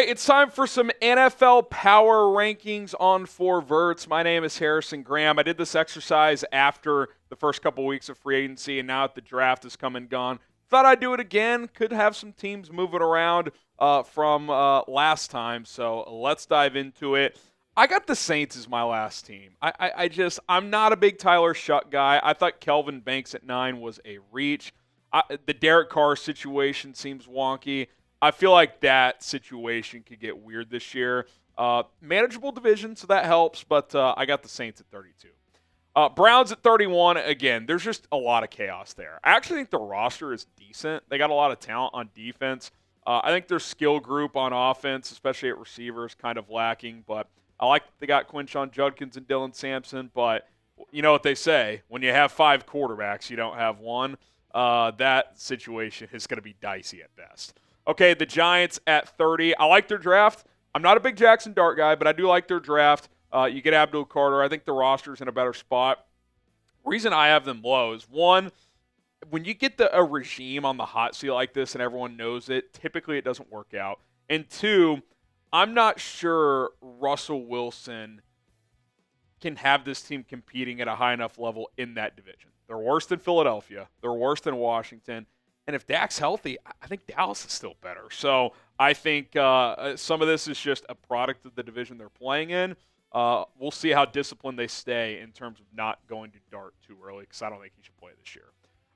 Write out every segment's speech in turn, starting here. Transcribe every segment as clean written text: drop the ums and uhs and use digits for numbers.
right, it's time for some NFL power rankings on Verts. My name is Harrison Graham. I did this exercise after the first couple weeks of free agency, and now that the draft has come and gone, thought I'd do it again. Could have some teams moving around from last time, so let's dive into it. I got the Saints as my last team. I'm not a big Tyler Shutt guy. I thought Kelvin Banks at 9 was a reach. The Derek Carr situation seems wonky. I feel like that situation could get weird this year. Manageable division, so that helps, but I got the Saints at 32. Browns at 31. Again, there's just a lot of chaos there. I actually think the roster is decent. They got a lot of talent on defense. I think their skill group on offense, especially at receivers, kind of lacking, but I like they got Quinshon Judkins and Dylan Sampson, but you know what they say, when you have 5 quarterbacks, you don't have one. That situation is going to be dicey at best. Okay, the Giants at 30. I like their draft. I'm not a big Jackson Dart guy, but I do like their draft. You get Abdul Carter. I think the roster's in a better spot. Reason I have them low is, one, when you get a regime on the hot seat like this and everyone knows it, typically it doesn't work out. And two, I'm not sure Russell Wilson can have this team competing at a high enough level in that division. They're worse than Philadelphia. They're worse than Washington. And if Dak's healthy, I think Dallas is still better. So I think some of this is just a product of the division they're playing in. We'll see how disciplined they stay in terms of not going to Dart too early, because I don't think he should play this year.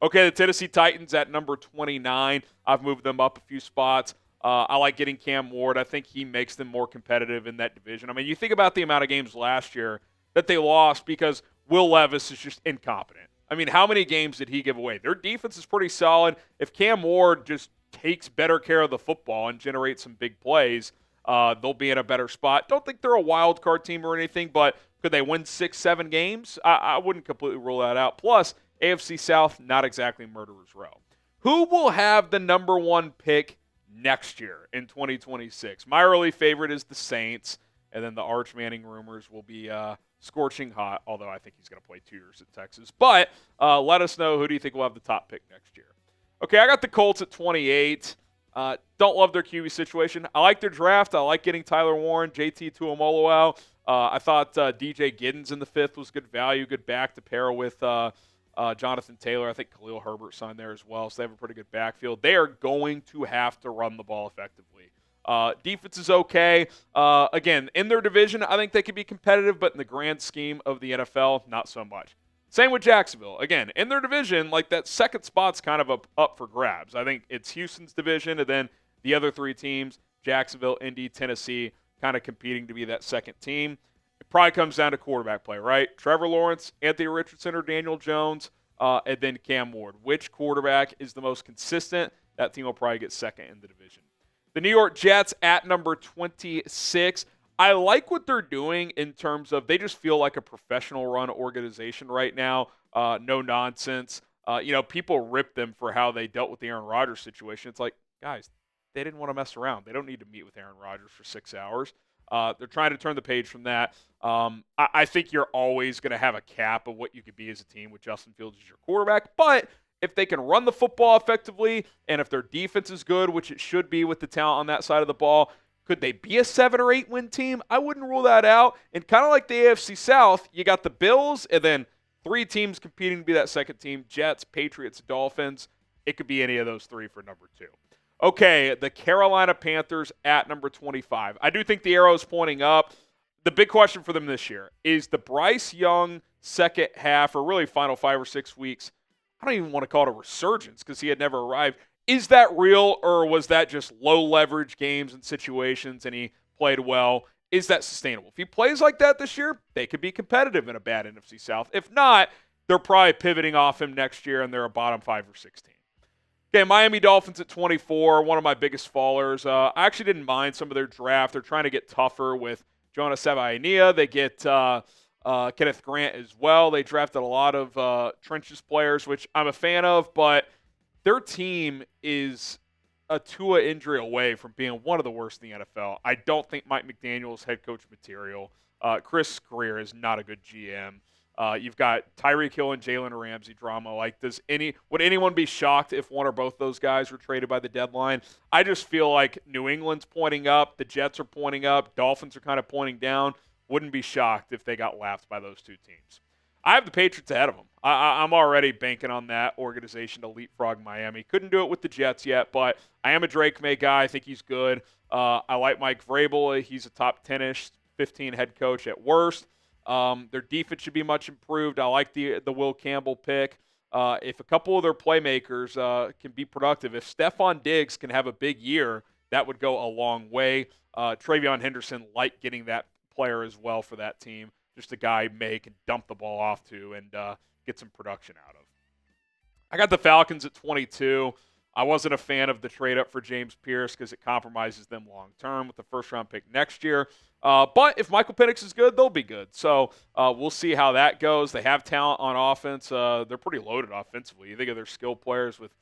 Okay, the Tennessee Titans at number 29. I've moved them up a few spots. I like getting Cam Ward. I think he makes them more competitive in that division. I mean, you think about the amount of games last year that they lost because Will Levis is just incompetent. I mean, how many games did he give away? Their defense is pretty solid. If Cam Ward just takes better care of the football and generates some big plays, they'll be in a better spot. Don't think they're a wild card team or anything, but could they win 6-7 games? I wouldn't completely rule that out. Plus, AFC South, not exactly murderer's row. Who will have the number 1 pick next year in 2026? My early favorite is the Saints, and then the Arch Manning rumors will be scorching hot, although I think he's going to play 2 years at Texas. But let us know, who do you think will have the top pick next year? Okay, I got the Colts at 28. Don't love their QB situation. I like their draft. I like getting Tyler Warren, JT Tuimoloau. I thought DJ Giddens in the 5th was good value, good back to pair with Jonathan Taylor. I think Khalil Herbert signed there as well, so they have a pretty good backfield. They are going to have to run the ball effectively. Defense is okay. Again, in their division, I think they could be competitive, but in the grand scheme of the NFL, not so much. Same with Jacksonville. Again, in their division, like, that second spot's kind of up for grabs. I think it's Houston's division, and then the other 3 teams, Jacksonville, Indy, Tennessee, kind of competing to be that second team. It probably comes down to quarterback play, right? Trevor Lawrence, Anthony Richardson, or Daniel Jones, and then Cam Ward. Which quarterback is the most consistent? That team will probably get second in the division. The New York Jets at number 26. I like what they're doing in terms of they just feel like a professional-run organization right now. No nonsense. People rip them for how they dealt with the Aaron Rodgers situation. It's like, guys, they didn't want to mess around. They don't need to meet with Aaron Rodgers for 6 hours. They're trying to turn the page from that. I think you're always going to have a cap of what you could be as a team with Justin Fields as your quarterback, but if they can run the football effectively, and if their defense is good, which it should be with the talent on that side of the ball, could they be a 7 or 8 win team? I wouldn't rule that out. And kind of like the AFC South, you got the Bills, and then 3 teams competing to be that second team: Jets, Patriots, Dolphins. It could be any of those 3 for number 2. Okay, the Carolina Panthers at number 25. I do think the arrow is pointing up. The big question for them this year is the Bryce Young second half, or really final 5 or 6 weeks. I don't even want to call it a resurgence because he had never arrived. Is that real, or was that just low-leverage games and situations and he played well? Is that sustainable? If he plays like that this year, they could be competitive in a bad NFC South. If not, they're probably pivoting off him next year, and they're a bottom 5 or 6 team. Okay, Miami Dolphins at 24, one of my biggest fallers. I actually didn't mind some of their draft. They're trying to get tougher with Jonah Savainia. They get Kenneth Grant as well. They drafted a lot of trenches players, which I'm a fan of, but their team is a Tua injury away from being one of the worst in the NFL. I don't think Mike McDaniel is head coach material. Chris Greer is not a good GM. You've got Tyreek Hill and Jalen Ramsey drama. Like, would anyone be shocked if one or both those guys were traded by the deadline? I just feel like New England's pointing up, the Jets are pointing up, Dolphins are kind of pointing down. Wouldn't be shocked if they got lapped by those two teams. I have the Patriots ahead of them. I'm already banking on that organization to leapfrog Miami. Couldn't do it with the Jets yet, but I am a Drake May guy. I think he's good. I like Mike Vrabel. He's a top 10-ish, 15 head coach at worst. Their defense should be much improved. I like the Will Campbell pick. If a couple of their playmakers can be productive, if Stephon Diggs can have a big year, that would go a long way. Travion Henderson, like getting that player as well for that team. Just a guy May can dump the ball off to and get some production out of. I got the Falcons at 22. I wasn't a fan of the trade up for James Pierce because it compromises them long term with the first round pick next year. But if Michael Penix is good, they'll be good. So we'll see how that goes. They have talent on offense. They're pretty loaded offensively. You think of their skill players with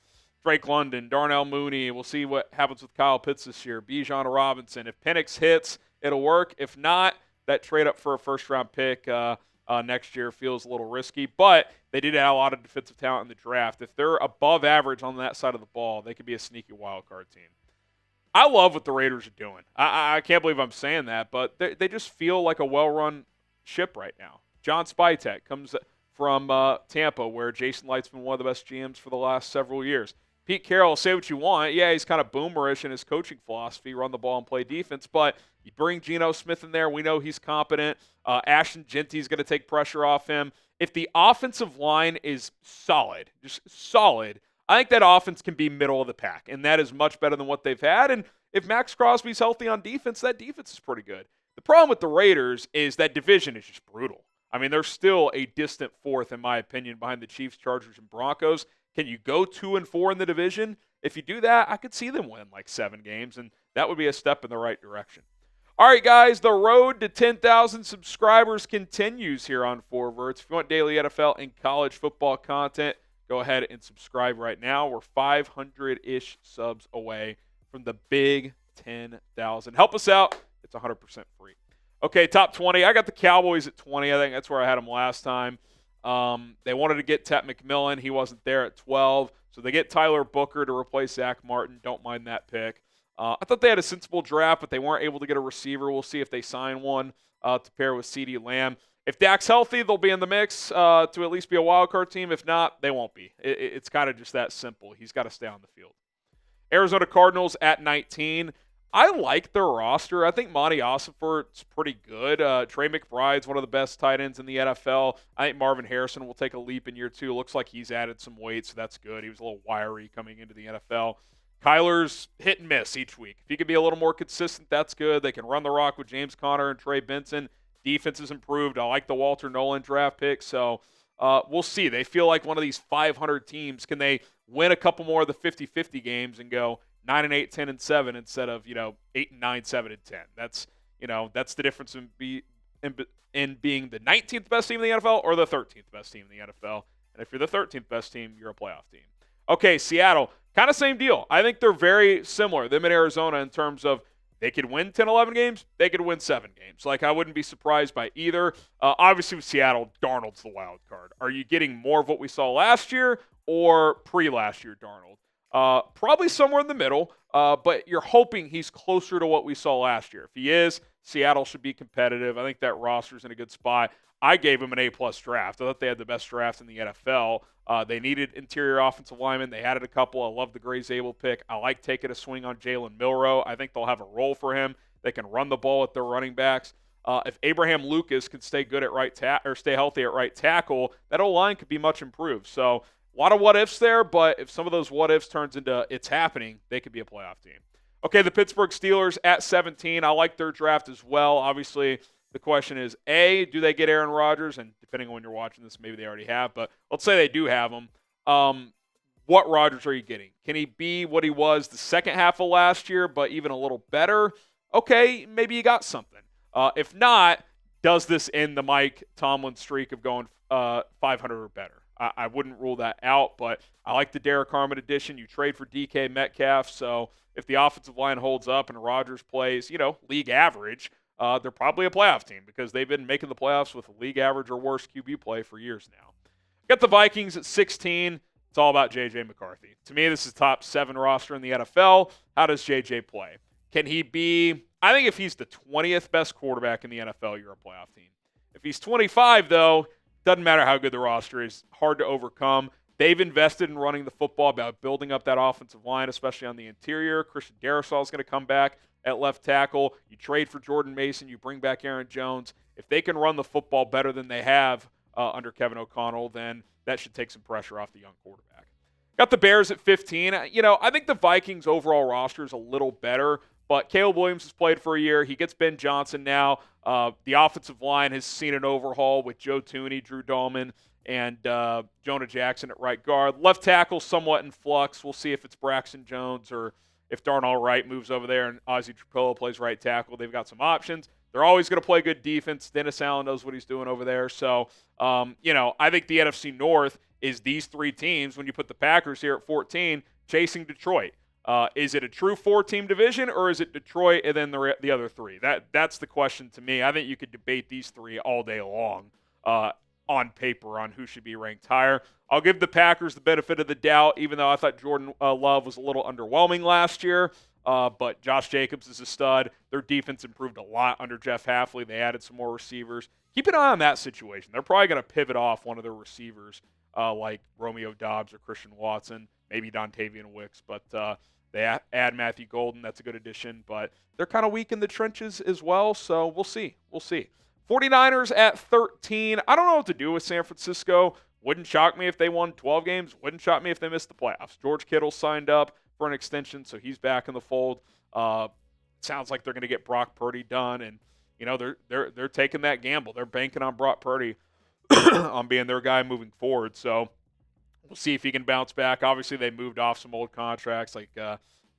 Drake London, Darnell Mooney. We'll see what happens with Kyle Pitts this year. Bijan Robinson. If Penix hits, it'll work. If not, that trade up for a first-round pick next year feels a little risky. But they did have a lot of defensive talent in the draft. If they're above average on that side of the ball, they could be a sneaky wild card team. I love what the Raiders are doing. I can't believe I'm saying that, but they just feel like a well-run ship right now. John Spytek comes from Tampa, where Jason Light's been one of the best GMs for the last several years. Pete Carroll, say what you want. Yeah, he's kind of boomerish in his coaching philosophy, run the ball and play defense. But you bring Geno Smith in there, we know he's competent. Ashton Genty's going to take pressure off him. If the offensive line is solid, just solid, I think that offense can be middle of the pack, and that is much better than what they've had. And if Max Crosby's healthy on defense, that defense is pretty good. The problem with the Raiders is that division is just brutal. I mean, they're still a distant fourth, in my opinion, behind the Chiefs, Chargers, and Broncos. Can you go 2-4 in the division? If you do that, I could see them win like 7 games, and that would be a step in the right direction. All right, guys, the road to 10,000 subscribers continues here on Verts. If you want daily NFL and college football content, go ahead and subscribe right now. We're 500-ish subs away from the big 10,000. Help us out. It's 100% free. Okay, top 20. I got the Cowboys at 20. I think that's where I had them last time. They wanted to get Tet McMillan. He wasn't there at 12. So they get Tyler Booker to replace Zach Martin. Don't mind that pick. I thought they had a sensible draft, but they weren't able to get a receiver. We'll see if they sign one to pair with CeeDee Lamb. If Dak's healthy, they'll be in the mix to at least be a wild card team. If not, they won't be. It's kind of just that simple. He's got to stay on the field. Arizona Cardinals at 19. I like their roster. I think Monty Ossenfort's pretty good. Trey McBride's one of the best tight ends in the NFL. I think Marvin Harrison will take a leap in year 2. Looks like he's added some weight, so that's good. He was a little wiry coming into the NFL. Kyler's hit and miss each week. If he could be a little more consistent, that's good. They can run the rock with James Conner and Trey Benson. Defense has improved. I like the Walter Nolan draft pick, so we'll see. They feel like one of these 500 teams. Can they win a couple more of the 50-50 games and go 9-8, 10-7 instead of 8-9, 7-10? That's the difference in being the 19th best team in the NFL or the 13th best team in the NFL. And if you're the 13th best team, you're a playoff team. Okay, Seattle, kind of same deal. I think they're very similar, them and Arizona, in terms of they could win 10, 11 games. They could win 7 games. Like, I wouldn't be surprised by either. Obviously, with Seattle, Darnold's the wild card. Are you getting more of what we saw last year or pre-last year Darnold? Probably somewhere in the middle, but you're hoping he's closer to what we saw last year. If he is, Seattle should be competitive. I think that roster's in a good spot. I gave him an A-plus draft. I thought they had the best draft in the NFL. They needed interior offensive linemen. They added a couple. I love the Gray Zabel pick. I like taking a swing on Jalen Milroe. I think they'll have a role for him. They can run the ball with their running backs. If Abraham Lucas can stay good at stay healthy at right tackle, that O-line could be much improved. So a lot of what-ifs there, but if some of those what-ifs turns into it's happening, they could be a playoff team. Okay, the Pittsburgh Steelers at 17. I like their draft as well. Obviously, the question is, A, do they get Aaron Rodgers? And depending on when you're watching this, maybe they already have. But let's say they do have him. What Rodgers are you getting? Can he be what he was the second half of last year, but even a little better? Okay, maybe you got something. If not, does this end the Mike Tomlin streak of going 500 or better? I wouldn't rule that out, but I like the Derek Harmon addition. You trade for DK Metcalf, so if the offensive line holds up and Rodgers plays, league average, they're probably a playoff team because they've been making the playoffs with league average or worse QB play for years now. Got the Vikings at 16. It's all about J.J. McCarthy. To me, this is top 7 roster in the NFL. How does J.J. play? Can he be – I think if he's the 20th best quarterback in the NFL, you're a playoff team. If he's 25, though, doesn't matter how good the roster is. Hard to overcome. They've invested in running the football, about building up that offensive line, especially on the interior. Christian Darrisaw is going to come back at left tackle. You trade for Jordan Mason. You bring back Aaron Jones. If they can run the football better than they have under Kevin O'Connell, then that should take some pressure off the young quarterback. Got the Bears at 15. I think the Vikings' overall roster is a little better, but Caleb Williams has played for a year. He gets Ben Johnson now. The offensive line has seen an overhaul with Joe Thuney, Drew Dahlman, and Jonah Jackson at right guard. Left tackle somewhat in flux. We'll see if it's Braxton Jones or if Darnell Wright moves over there and Ozzie Trapillo plays right tackle. They've got some options. They're always going to play good defense. Dennis Allen knows what he's doing over there. So, I think the NFC North is these 3 teams, when you put the Packers here at 14, chasing Detroit. Is it a true 4-team division, or is it Detroit and then the other 3? That's the question to me. I think you could debate these 3 all day long on paper on who should be ranked higher. I'll give the Packers the benefit of the doubt, even though I thought Jordan Love was a little underwhelming last year. But Josh Jacobs is a stud. Their defense improved a lot under Jeff Hafley. They added some more receivers. Keep an eye on that situation. They're probably going to pivot off one of their receivers like Romeo Doubs or Christian Watson, maybe Dontavian Wicks. But they add Matthew Golden. That's a good addition. But they're kind of weak in the trenches as well, so we'll see. 49ers at 13. I don't know what to do with San Francisco. Wouldn't shock me if they won 12 games. Wouldn't shock me if they missed the playoffs. George Kittle signed up for an extension, so he's back in the fold. Sounds like they're going to get Brock Purdy done, and they're taking that gamble. They're banking on Brock Purdy on being their guy moving forward. So we'll see if he can bounce back. Obviously, they moved off some old contracts like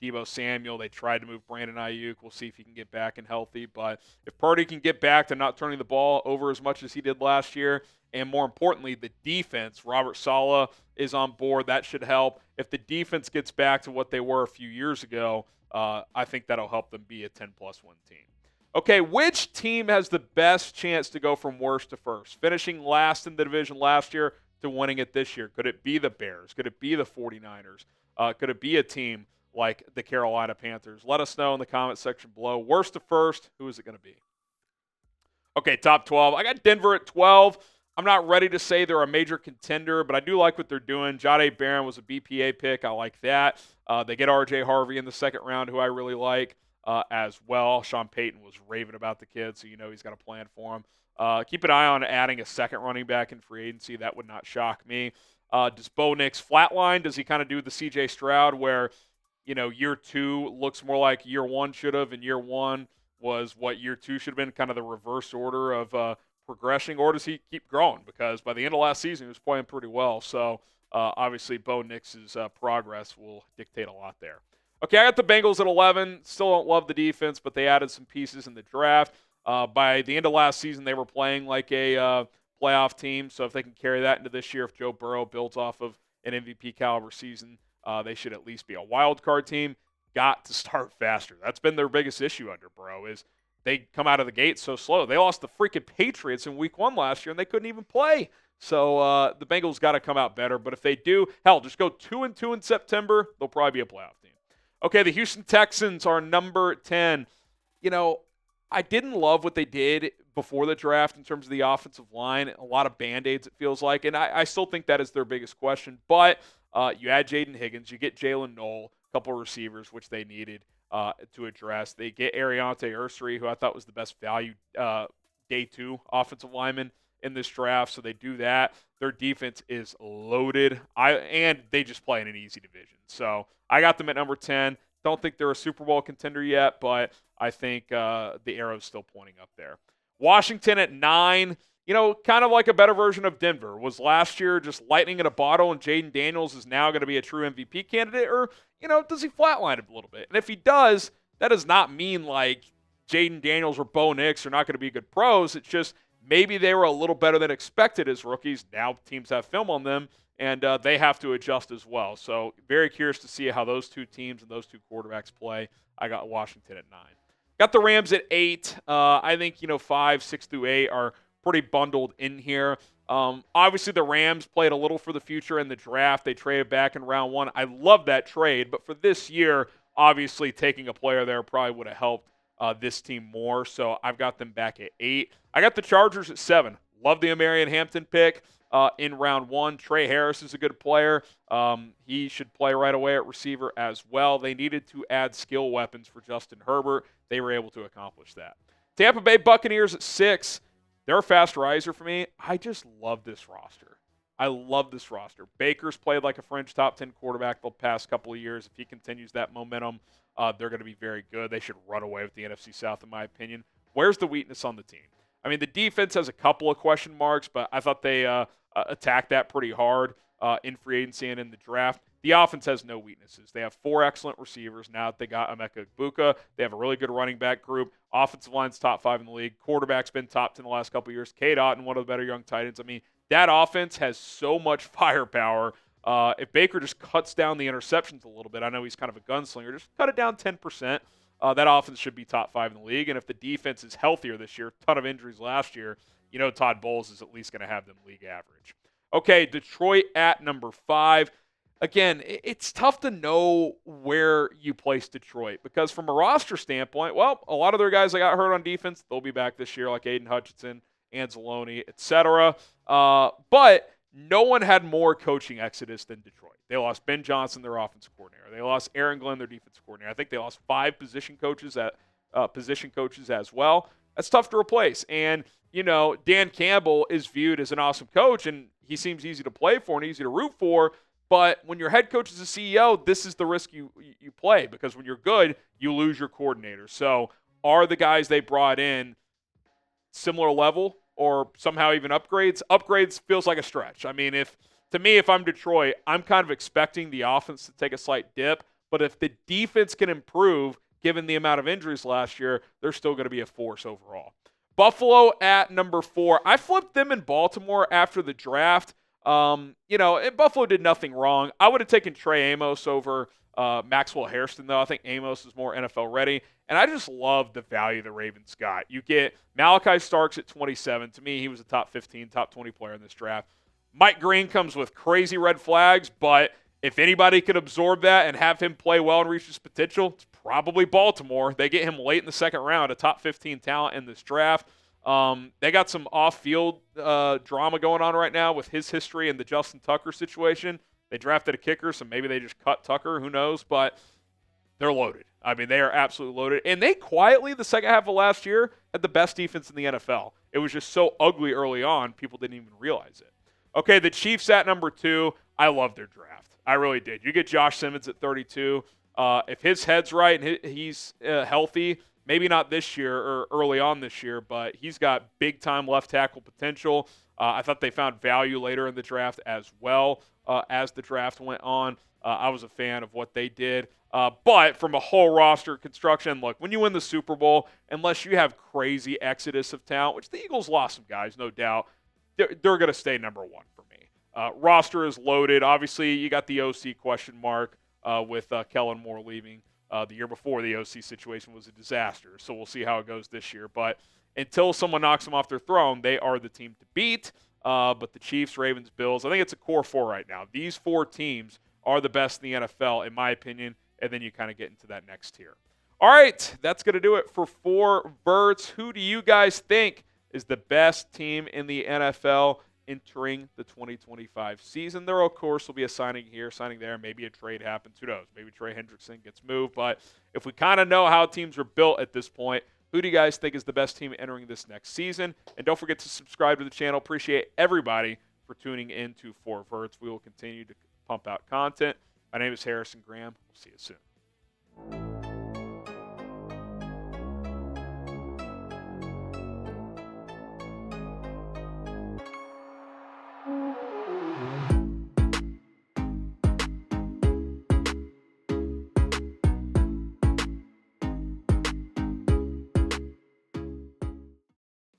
Deebo Samuel. They tried to move Brandon Ayuk. We'll see if he can get back and healthy. But if Purdy can get back to not turning the ball over as much as he did last year, and more importantly, the defense, Robert Saleh is on board. That should help. If the defense gets back to what they were a few years ago, I think that'll help them be a 10-plus win team. Okay, which team has the best chance to go from worst to first? Finishing last in the division last year to winning it this year. Could it be the Bears? Could it be the 49ers? Could it be a team like the Carolina Panthers? Let us know in the comment section below. Worst to first, who is it going to be? Okay, top 12. I got Denver at 12. I'm not ready to say they're a major contender, but I do like what they're doing. Jahdae Barron was a BPA pick. I like that. They get R.J. Harvey in the second round, who I really like as well. Sean Payton was raving about the kid, so he's got a plan for him. Keep an eye on adding a second running back in free agency. That would not shock me. Does Bo Nix flatline? Does he kind of do the C.J. Stroud where, year 2 looks more like year 1 should have, and year 1 was what year 2 should have been, kind of the reverse order of progressing, or does he keep growing? Because by the end of last season, he was playing pretty well. So, obviously, Bo Nix's progress will dictate a lot there. Okay, I got the Bengals at 11. Still don't love the defense, but they added some pieces in the draft. By the end of last season, they were playing like a playoff team. So if they can carry that into this year, if Joe Burrow builds off of an MVP caliber season, they should at least be a wild card team. Got to start faster. That's been their biggest issue under Burrow is they come out of the gate so slow. They lost the freaking Patriots in week 1 last year, and they couldn't even play. So the Bengals got to come out better. But if they do, just go 2-2 in September, they'll probably be a playoff team. Okay, the Houston Texans are number 10. I didn't love what they did before the draft in terms of the offensive line. A lot of Band-Aids, it feels like. And I still think that is their biggest question. But you add Jaden Higgins. You get Jalen Knoll, a couple of receivers, which they needed to address. They get Ariante Ursary, who I thought was the best value day 2 offensive lineman in this draft. So they do that. Their defense is loaded. And they just play in an easy division. So I got them at number 10. Don't think they're a Super Bowl contender yet, but I think the arrow's still pointing up there. Washington at 9, kind of like a better version of Denver. Was last year just lightning in a bottle, and Jaden Daniels is now going to be a true MVP candidate? Or, does he flatline it a little bit? And if he does, that does not mean like Jaden Daniels or Bo Nix are not going to be good pros. It's just maybe they were a little better than expected as rookies. Now teams have film on them, and they have to adjust as well. So very curious to see how those two teams and those two quarterbacks play. I got Washington at 9. Got the Rams at 8. I think, 5, 6 through 8 are pretty bundled in here. Obviously, the Rams played a little for the future in the draft. They traded back in round 1. I love that trade, but for this year, obviously taking a player there probably would have helped this team more. So I've got them back at 8. I got the Chargers at 7. Love the Amarian Hampton pick in round 1. Trey Harris is a good player. He should play right away at receiver as well. They needed to add skill weapons for Justin Herbert. They were able to accomplish that. Tampa Bay Buccaneers at 6. They're a fast riser for me. I just love this roster. I love this roster. Baker's played like a fringe top 10 quarterback the past couple of years. If he continues that momentum, they're going to be very good. They should run away with the NFC South, in my opinion. Where's the weakness on the team? I mean, the defense has a couple of question marks, but I thought they attacked that pretty hard in free agency and in the draft. The offense has no weaknesses. They have 4 excellent receivers now that they got Emeka Egbuka. They have a really good running back group. Offensive line's top 5 in the league. Quarterback's been top 10 the last couple of years. Cade Otton, one of the better young tight ends. I mean, that offense has so much firepower. If Baker just cuts down the interceptions a little bit, I know he's kind of a gunslinger, just cut it down 10%. That offense should be top 5 in the league. And if the defense is healthier this year, ton of injuries last year, Todd Bowles is at least going to have them league average. Okay, Detroit at number 5. Again, it's tough to know where you place Detroit because from a roster standpoint, well, a lot of their guys that got hurt on defense, they'll be back this year, like Aiden Hutchinson, Anzalone, etc. But no one had more coaching exodus than Detroit. They lost Ben Johnson, their offensive coordinator. They lost Aaron Glenn, their defensive coordinator. I think they lost 5 position coaches as well. That's tough to replace. And, Dan Campbell is viewed as an awesome coach, and he seems easy to play for and easy to root for. But when your head coach is a CEO, this is the risk you play because when you're good, you lose your coordinator. So are the guys they brought in similar level or somehow even upgrades? Upgrades feels like a stretch. I mean, if I'm Detroit, I'm kind of expecting the offense to take a slight dip. But if the defense can improve, given the amount of injuries last year, they're still going to be a force overall. Buffalo at number 4. I flipped them in Baltimore after the draft. Buffalo did nothing wrong. I would have taken Trey Amos over Maxwell Hairston, though. I think Amos is more NFL ready. And I just love the value the Ravens got. You get Malachi Starks at 27. To me, he was a top 15, top 20 player in this draft. Mike Green comes with crazy red flags, but if anybody could absorb that and have him play well and reach his potential, it's probably Baltimore. They get him late in the second round, a top 15 talent in this draft. They got some off-field drama going on right now with his history and the Justin Tucker situation. They drafted a kicker, so maybe they just cut Tucker. Who knows? But they're loaded. I mean, they are absolutely loaded. And they quietly, the second half of last year, had the best defense in the NFL. It was just so ugly early on, people didn't even realize it. Okay, the Chiefs at number 2. I love their draft. I really did. You get Josh Simmons at 32. If his head's right and he's healthy, maybe not this year or early on this year, but he's got big-time left tackle potential. I thought they found value later in the draft as well as the draft went on. I was a fan of what they did. But from a whole roster construction, look, when you win the Super Bowl, unless you have crazy exodus of talent, which the Eagles lost some guys, no doubt, they're going to stay number 1 for me. Roster is loaded. Obviously, you got the OC question mark with Kellen Moore leaving. The year before, the OC situation was a disaster, so we'll see how it goes this year. But until someone knocks them off their throne, they are the team to beat. But the Chiefs, Ravens, Bills, I think it's a core 4 right now. These 4 teams are the best in the NFL, in my opinion, and then you kind of get into that next tier. All right, that's going to do it for 4 Verts. Who do you guys think is the best team in the NFL entering the 2025 season? There, of course, will be a signing here, signing there. Maybe a trade happens. Who knows? Maybe Trey Hendrickson gets moved. But if we kind of know how teams are built at this point, who do you guys think is the best team entering this next season? And don't forget to subscribe to the channel. Appreciate everybody for tuning in to 4 Verts. We will continue to pump out content. My name is Harrison Graham. We'll see you soon.